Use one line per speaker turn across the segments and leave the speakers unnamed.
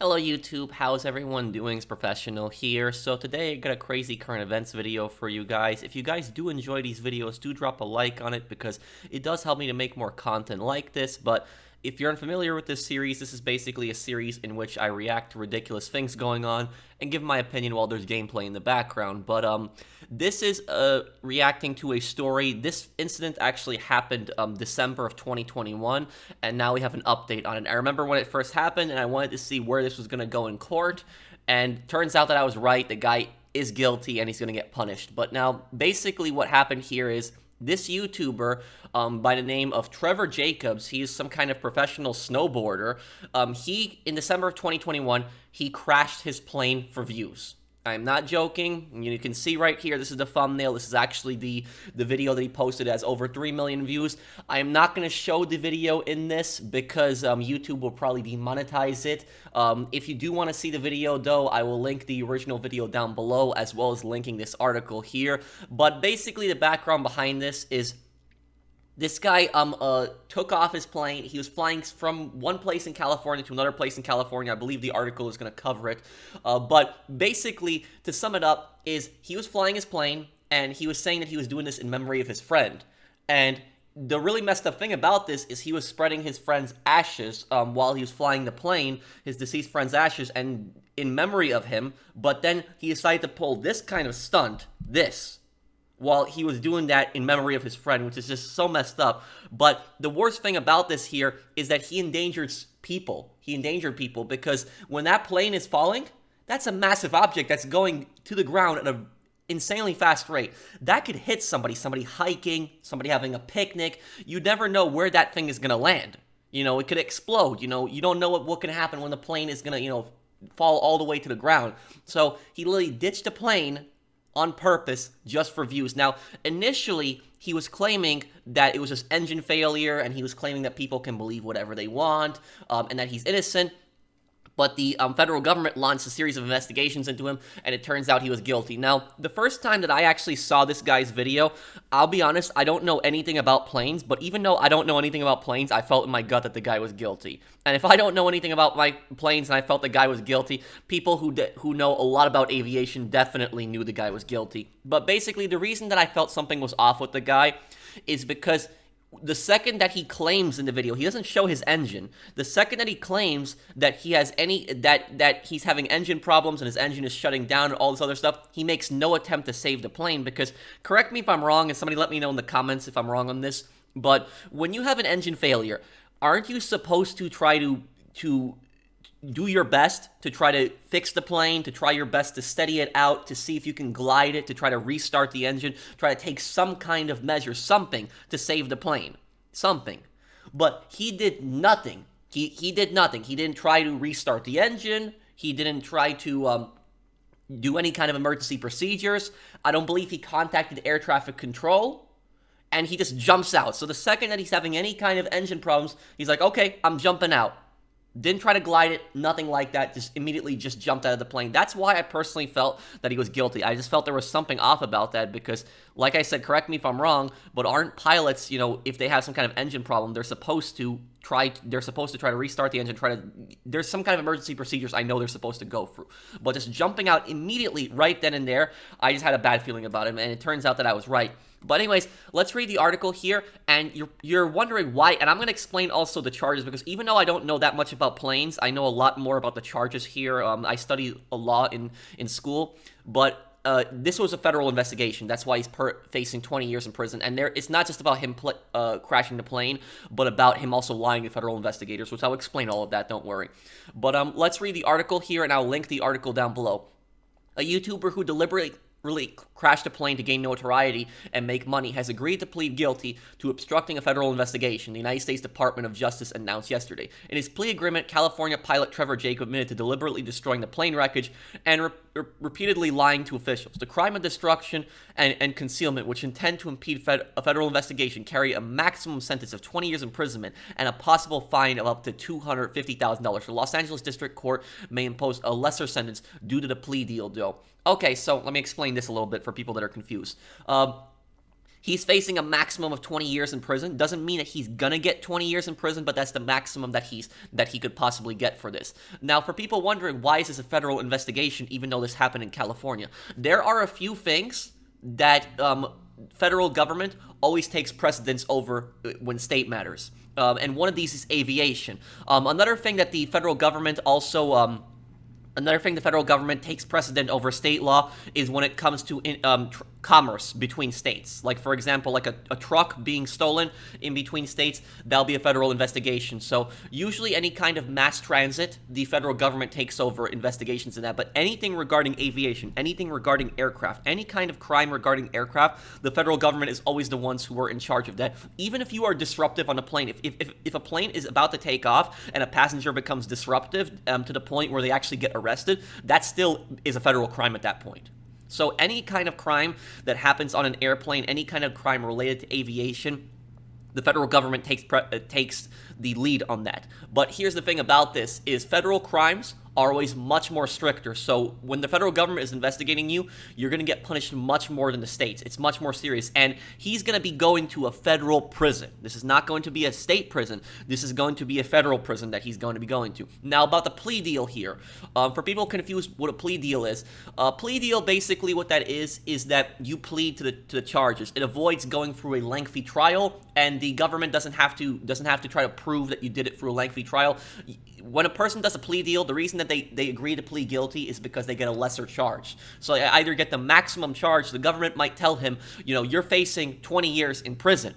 Hello YouTube, how's everyone doing? It's Professional here. So today I got a crazy current events video for you guys. If you guys do enjoy these videos, do drop a like on it because it does help me to make more content like this. But if you're unfamiliar with this series, this is basically a series in which I react to ridiculous things going on and give my opinion while there's gameplay in the background. But this is reacting to a story. This incident actually happened December of 2021, and now we have an update on it. I remember when it first happened, and I wanted to see where this was going to go in court, and turns out that I was right. The guy is guilty, and he's going to get punished. But now, basically what happened here is this YouTuber by the name of Trevor Jacobs, he is some kind of professional snowboarder. In December of 2021, he crashed his plane for views. I'm not joking. You can see right here, this is the thumbnail. This is actually the video that he posted. It has over 3 million views. I am not going to show the video in this because YouTube will probably demonetize it. If you do want to see the video, though, I will link the original video down below as well as linking this article here. But basically, the background behind this is this guy took off his plane. He was flying from one place in California to another place in California. I believe the article is going to cover it. But basically, to sum it up, is he was flying his plane, and he was saying that he was doing this in memory of his friend. And the really messed up thing about this is he was spreading his friend's ashes while he was flying the plane, his deceased friend's ashes, and in memory of him. But then he decided to pull this kind of stunt, while he was doing that in memory of his friend, which is just so messed up. But the worst thing about this here is that he endangered people. He endangered people because when that plane is falling, that's a massive object that's going to the ground at an insanely fast rate. That could hit somebody hiking, somebody having a picnic. You never know where that thing is going to land. It could explode. You don't know what can happen when the plane is going to, fall all the way to the ground. So he literally ditched a plane on purpose just for views. Now, initially, he was claiming that it was just engine failure, and he was claiming that people can believe whatever they want, and that he's innocent. But the federal government launched a series of investigations into him, and it turns out he was guilty. Now, the first time that I actually saw this guy's video, I'll be honest, I don't know anything about planes, but even though I don't know anything about planes, I felt in my gut that the guy was guilty. And if I don't know anything about my planes and I felt the guy was guilty, people who know a lot about aviation definitely knew the guy was guilty. But basically, the reason that I felt something was off with the guy is because the second that he claims in the video, he doesn't show his engine. The second that he claims that he has that he's having engine problems and his engine is shutting down and all this other stuff, he makes no attempt to save the plane because, correct me if I'm wrong, and somebody let me know in the comments if I'm wrong on this, but when you have an engine failure, aren't you supposed to try to do your best to try to fix the plane, to try your best to steady it out, to see if you can glide it, to try to restart the engine, try to take some kind of measure, something to save the plane, something. But he did nothing. He did nothing. He didn't try to restart the engine. He didn't try to do any kind of emergency procedures. I don't believe he contacted air traffic control. And he just jumps out. So the second that he's having any kind of engine problems, he's like, okay, I'm jumping out. Didn't try to glide it, nothing like that, just immediately just jumped out of the plane. That's why I personally felt that he was guilty. I just felt there was something off about that because, like I said, correct me if I'm wrong, but aren't pilots, if they have some kind of engine problem, they're supposed to try to restart the engine, there's some kind of emergency procedures I know they're supposed to go through. But just jumping out immediately right then and there, I just had a bad feeling about him, and it turns out that I was right. But anyways, let's read the article here, and you're wondering why, and I'm going to explain also the charges, because even though I don't know that much about planes, I know a lot more about the charges here. I studied a law in school, but this was a federal investigation. That's why he's facing 20 years in prison, and it's not just about him crashing the plane, but about him also lying to federal investigators, which I'll explain all of that, don't worry. But let's read the article here, and I'll link the article down below. A YouTuber who deliberately crashed a plane to gain notoriety and make money has agreed to plead guilty to obstructing a federal investigation, the United States Department of Justice announced yesterday. In his plea agreement, California pilot Trevor Jacobs admitted to deliberately destroying the plane wreckage and repeatedly lying to officials. The crime of destruction and concealment, which intend to impede a federal investigation, carry a maximum sentence of 20 years imprisonment and a possible fine of up to $250,000. The Los Angeles District Court may impose a lesser sentence due to the plea deal, though. Okay, so let me explain this a little bit for people that are confused. He's facing a maximum of 20 years in prison. Doesn't mean that he's gonna get 20 years in prison, but that's the maximum that he could possibly get for this. Now, for people wondering why is this a federal investigation, even though this happened in California, there are a few things that federal government always takes precedence over when state matters, and one of these is aviation. Another thing that the federal government also Another thing the federal government takes precedent over state law is when it comes to commerce between states. Like, for example, like a truck being stolen in between states, that'll be a federal investigation. So usually any kind of mass transit, the federal government takes over investigations in that. But anything regarding aviation, anything regarding aircraft, any kind of crime regarding aircraft, the federal government is always the ones who are in charge of that. Even if you are disruptive on a plane, if a plane is about to take off and a passenger becomes disruptive to the point where they actually get arrested, that still is a federal crime at that point. So any kind of crime that happens on an airplane, any kind of crime related to aviation, the federal government takes the lead on that. But here's the thing about this, is federal crimes are always much more stricter. So when the federal government is investigating you, you're going to get punished much more than the states. It's much more serious. And he's going to be going to a federal prison. This is not going to be a state prison. This is going to be a federal prison that he's going to be going to. Now, about the plea deal here. For people confused what a plea deal is, a plea deal, basically what that is that you plead to the charges. It avoids going through a lengthy trial, and the government doesn't have to try to prove that you did it through a lengthy trial. When a person does a plea deal, the reason that they agree to plead guilty is because they get a lesser charge. So they either get the maximum charge. The government might tell him, you're facing 20 years in prison.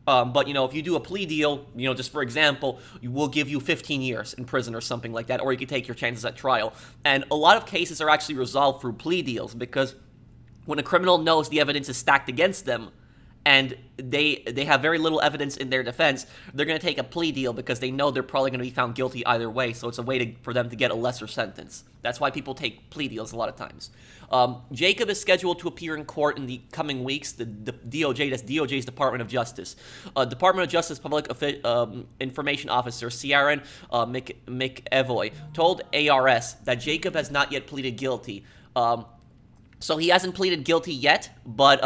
But, if you do a plea deal, just for example, we'll give you 15 years in prison or something like that, or you can take your chances at trial. And a lot of cases are actually resolved through plea deals, because when a criminal knows the evidence is stacked against them, and they have very little evidence in their defense, they're going to take a plea deal because they know they're probably going to be found guilty either way, so it's a way for them to get a lesser sentence. That's why people take plea deals a lot of times. Jacob is scheduled to appear in court in the coming weeks. The DOJ, that's DOJ's Department of Justice. Department of Justice Public Information Officer Ciaran McEvoy told ARS that Jacob has not yet pleaded guilty. So he hasn't pleaded guilty yet, but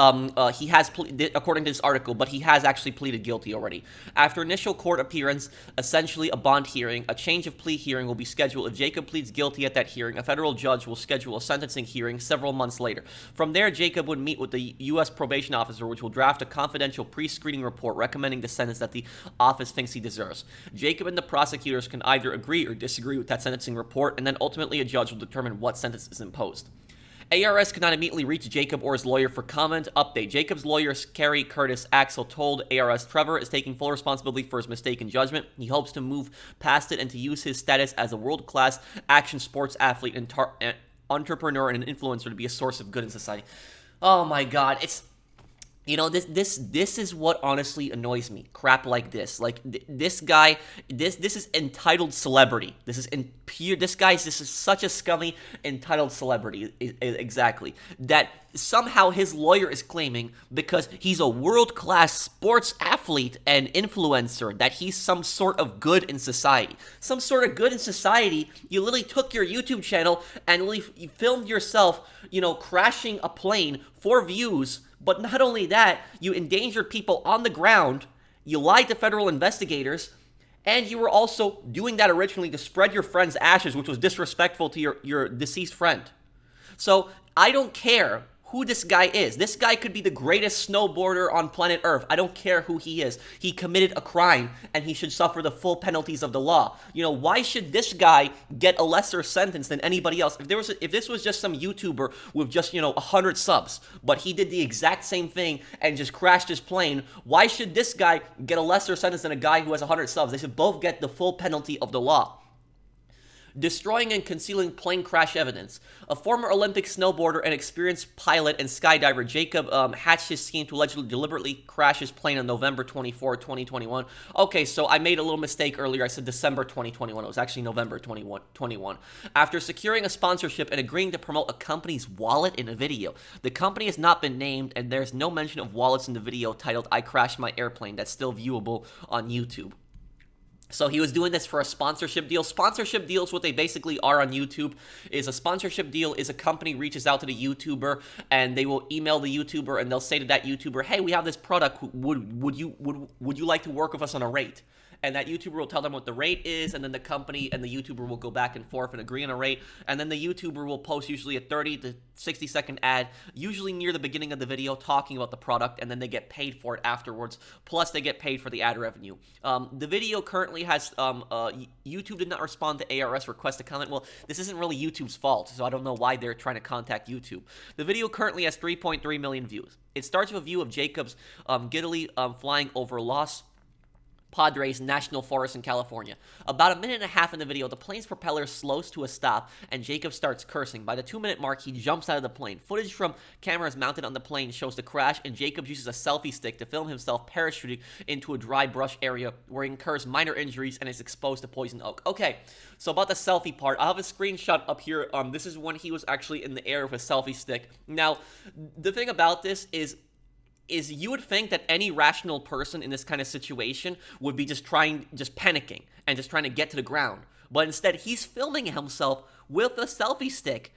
he has, according to this article, but he has actually pleaded guilty already. After initial court appearance, essentially a bond hearing, a change of plea hearing will be scheduled. If Jacob pleads guilty at that hearing, a federal judge will schedule a sentencing hearing several months later. From there, Jacob would meet with the U.S. probation officer, which will draft a confidential pre-screening report recommending the sentence that the office thinks he deserves. Jacob and the prosecutors can either agree or disagree with that sentencing report, and then ultimately a judge will determine what sentence is imposed. ARS could not immediately reach Jacob or his lawyer for comment. Update. Jacob's lawyer, Carrie Curtis Axel, told ARS Trevor is taking full responsibility for his mistaken judgment. He hopes to move past it and to use his status as a world-class action sports athlete and entrepreneur and an influencer to be a source of good in society. Oh my God, it's... this is what honestly annoys me. Crap like this. Like, this guy, this is entitled celebrity. This is such a scummy, entitled celebrity, exactly. That somehow his lawyer is claiming, because he's a world-class sports athlete and influencer, that he's some sort of good in society. Some sort of good in society? You literally took your YouTube channel and you filmed yourself, crashing a plane for views. But not only that, you endangered people on the ground, you lied to federal investigators, and you were also doing that originally to spread your friend's ashes, which was disrespectful to your deceased friend. So I don't care who this guy is. This guy could be the greatest snowboarder on planet Earth. I don't care who he is. He committed a crime, and he should suffer the full penalties of the law. Why should this guy get a lesser sentence than anybody else? If this was just some YouTuber with just, 100 subs, but he did the exact same thing and just crashed his plane, why should this guy get a lesser sentence than a guy who has 100 subs? They should both get the full penalty of the law. Destroying and concealing plane crash evidence. A former Olympic snowboarder and experienced pilot and skydiver, Jacob hatched his scheme to allegedly deliberately crash his plane on November 24, 2021. Okay, so I made a little mistake earlier. I said December 2021. It was actually November 21. After securing a sponsorship and agreeing to promote a company's wallet in a video. The company has not been named, and there's no mention of wallets in the video titled "I Crashed My Airplane" that's still viewable on YouTube. So he was doing this for a sponsorship deal. Sponsorship deals, what they basically are on YouTube, is a sponsorship deal is a company reaches out to the YouTuber and they will email the YouTuber and they'll say to that YouTuber, "Hey, we have this product. Would you like to work with us on a rate?" And that YouTuber will tell them what the rate is, and then the company and the YouTuber will go back and forth and agree on a rate, and then the YouTuber will post usually a 30 to 60-second ad, usually near the beginning of the video, talking about the product, and then they get paid for it afterwards, plus they get paid for the ad revenue. The video currently has, YouTube did not respond to ARS request to comment. Well, this isn't really YouTube's fault, so I don't know why they're trying to contact YouTube. The video currently has 3.3 million views. It starts with a view of Jacobs giddily flying over Los Padres National Forest in California. About a minute and a half in the video, the plane's propeller slows to a stop, and Jacob starts cursing. By the 2-minute mark, he jumps out of the plane. Footage from cameras mounted on the plane shows the crash, and Jacob uses a selfie stick to film himself parachuting into a dry brush area where he incurs minor injuries and is exposed to poison oak. Okay, so about the selfie part, I have a screenshot up here. This is when he was actually in the air with a selfie stick. Now, the thing about this is you would think that any rational person in this kind of situation would be just panicking and just trying to get to the ground. But instead, he's filming himself with a selfie stick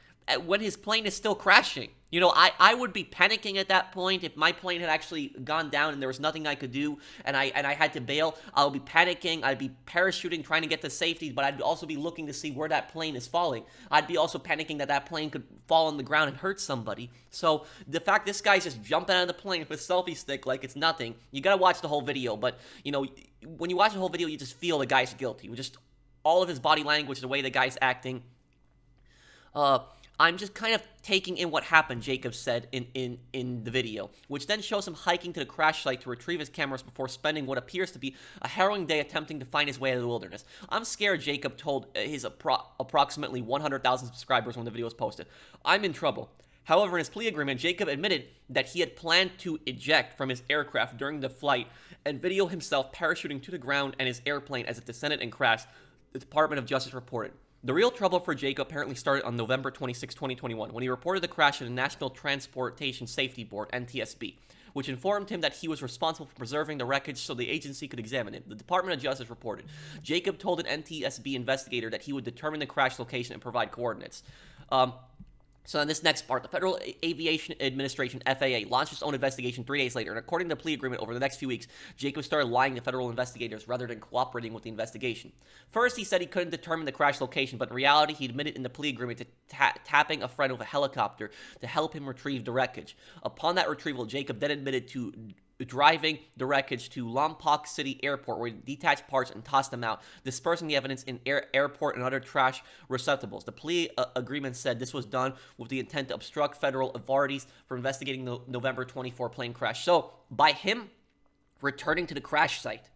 when his plane is still crashing. You know, I would be panicking at that point if my plane had actually gone down and there was nothing I could do and I had to bail. I would be panicking. I'd be parachuting, trying to get to safety, but I'd also be looking to see where that plane is falling. I'd be also panicking that that plane could fall on the ground and hurt somebody. So the fact this guy's just jumping out of the plane with a selfie stick like it's nothing, you gotta watch the whole video. But, you know, when you watch the whole video, you just feel the guy's guilty. Just all of his body language, the way the guy's acting. I'm just kind of taking in what happened, Jacob said in the video, which then shows him hiking to the crash site to retrieve his cameras before spending what appears to be a harrowing day attempting to find his way out of the wilderness. "I'm scared," Jacob told his approximately 100,000 subscribers when the video was posted. "I'm in trouble." However, in his plea agreement, Jacob admitted that he had planned to eject from his aircraft during the flight and video himself parachuting to the ground and his airplane as it descended and crashed, the Department of Justice reported. The real trouble for Jacob apparently started on November 26, 2021, when he reported the crash to the National Transportation Safety Board, NTSB, which informed him that he was responsible for preserving the wreckage so the agency could examine it. The Department of Justice reported. Jacob told an NTSB investigator that he would determine the crash location and provide coordinates. So in this next part, the Federal Aviation Administration, FAA, launched its own investigation 3 days later, and according to the plea agreement, over the next few weeks, Jacob started lying to federal investigators rather than cooperating with the investigation. First, he said he couldn't determine the crash location, but in reality, he admitted in the plea agreement to tapping a friend with a helicopter to help him retrieve the wreckage. Upon that retrieval, Jacob then admitted to driving the wreckage to Lompoc City Airport, where he detached parts and tossed them out, dispersing the evidence in airport and other trash receptacles. The plea agreement said this was done with the intent to obstruct federal authorities from investigating the November 24 plane crash. So, by him returning to the crash site,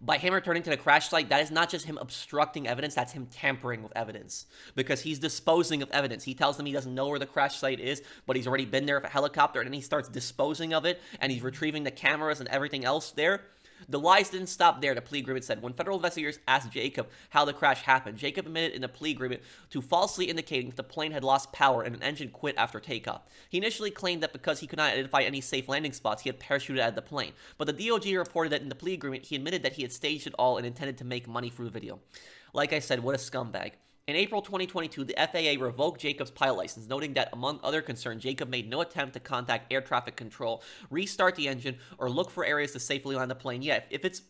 that is not just him obstructing evidence, that's him tampering with evidence. Because he's disposing of evidence. He tells them he doesn't know where the crash site is, but he's already been there with a helicopter, and then he starts disposing of it, and he's retrieving the cameras and everything else there. The lies didn't stop there, the plea agreement said. When federal investigators asked Jacob how the crash happened, Jacob admitted in the plea agreement to falsely indicating that the plane had lost power and an engine quit after takeoff. He initially claimed that because he could not identify any safe landing spots, he had parachuted out of the plane. But the DOJ reported that in the plea agreement, he admitted that he had staged it all and intended to make money through the video. Like I said, what a scumbag. In April 2022, the FAA revoked Jacob's pilot license, noting that, among other concerns, Jacob made no attempt to contact air traffic control, restart the engine, or look for areas to safely land the plane. Yeah, if it's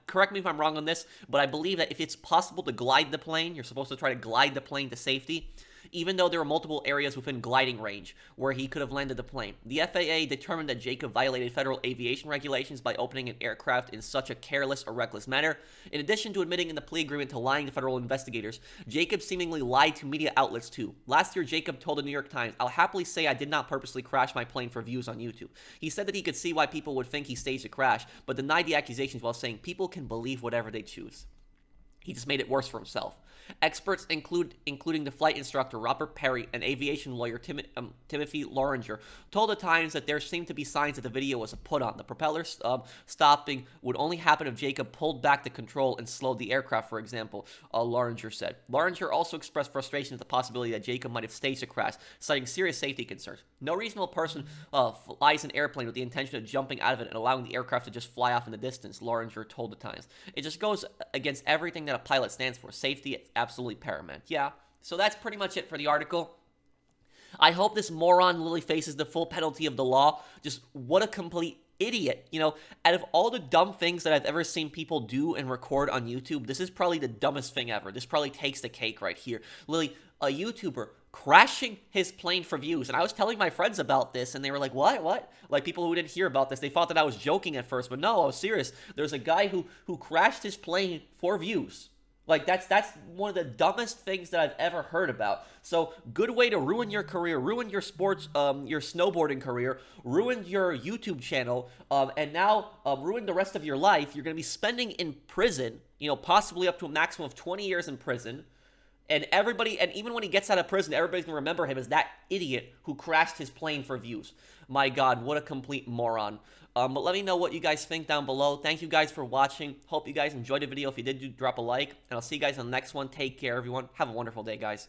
correct me if I'm wrong on this, but I believe that if it's possible to glide the plane, you're supposed to try to glide the plane to safety, even though there were multiple areas within gliding range where he could have landed the plane. The FAA determined that Jacob violated federal aviation regulations by opening an aircraft in such a careless or reckless manner. In addition to admitting in the plea agreement to lying to federal investigators, Jacob seemingly lied to media outlets too. Last year, Jacob told the New York Times, "I'll happily say I did not purposely crash my plane for views on YouTube." He said that he could see why people would think he staged a crash, but denied the accusations while saying people can believe whatever they choose. He just made it worse for himself. Experts including the flight instructor Robert Perry and aviation lawyer Timothy Loringer told the Times that there seemed to be signs that the video was a put-on. The propeller stopping would only happen if Jacob pulled back the control and slowed the aircraft, for example, Loringer said. Loringer also expressed frustration at the possibility that Jacob might have staged a crash, citing serious safety concerns. No reasonable person flies an airplane with the intention of jumping out of it and allowing the aircraft to just fly off in the distance, Loringer told the Times. It just goes against everything that a pilot stands for. Safety is absolutely paramount. Yeah, so that's pretty much it for the article. I hope this moron Lily faces the full penalty of the law. Just what a complete idiot. You know, out of all the dumb things that I've ever seen people do and record on YouTube, this is probably the dumbest thing ever. This probably takes the cake right here. Lily, a YouTuber, crashing his plane for views. And I was telling my friends about this, and they were like, what? Like, people who didn't hear about this, they thought that I was joking at first, but no, I was serious. There's a guy who crashed his plane for views. Like, that's one of the dumbest things that I've ever heard about. So, good way to ruin your career, ruin your sports, your snowboarding career, ruin your YouTube channel, and now ruin the rest of your life. You're going to be spending in prison, you know, possibly up to a maximum of 20 years in prison. And everybody, and even when he gets out of prison, everybody's going to remember him as that idiot who crashed his plane for views. My God, what a complete moron. But let me know what you guys think down below. Thank you guys for watching. Hope you guys enjoyed the video. If you did, drop a like. And I'll see you guys on the next one. Take care, everyone. Have a wonderful day, guys.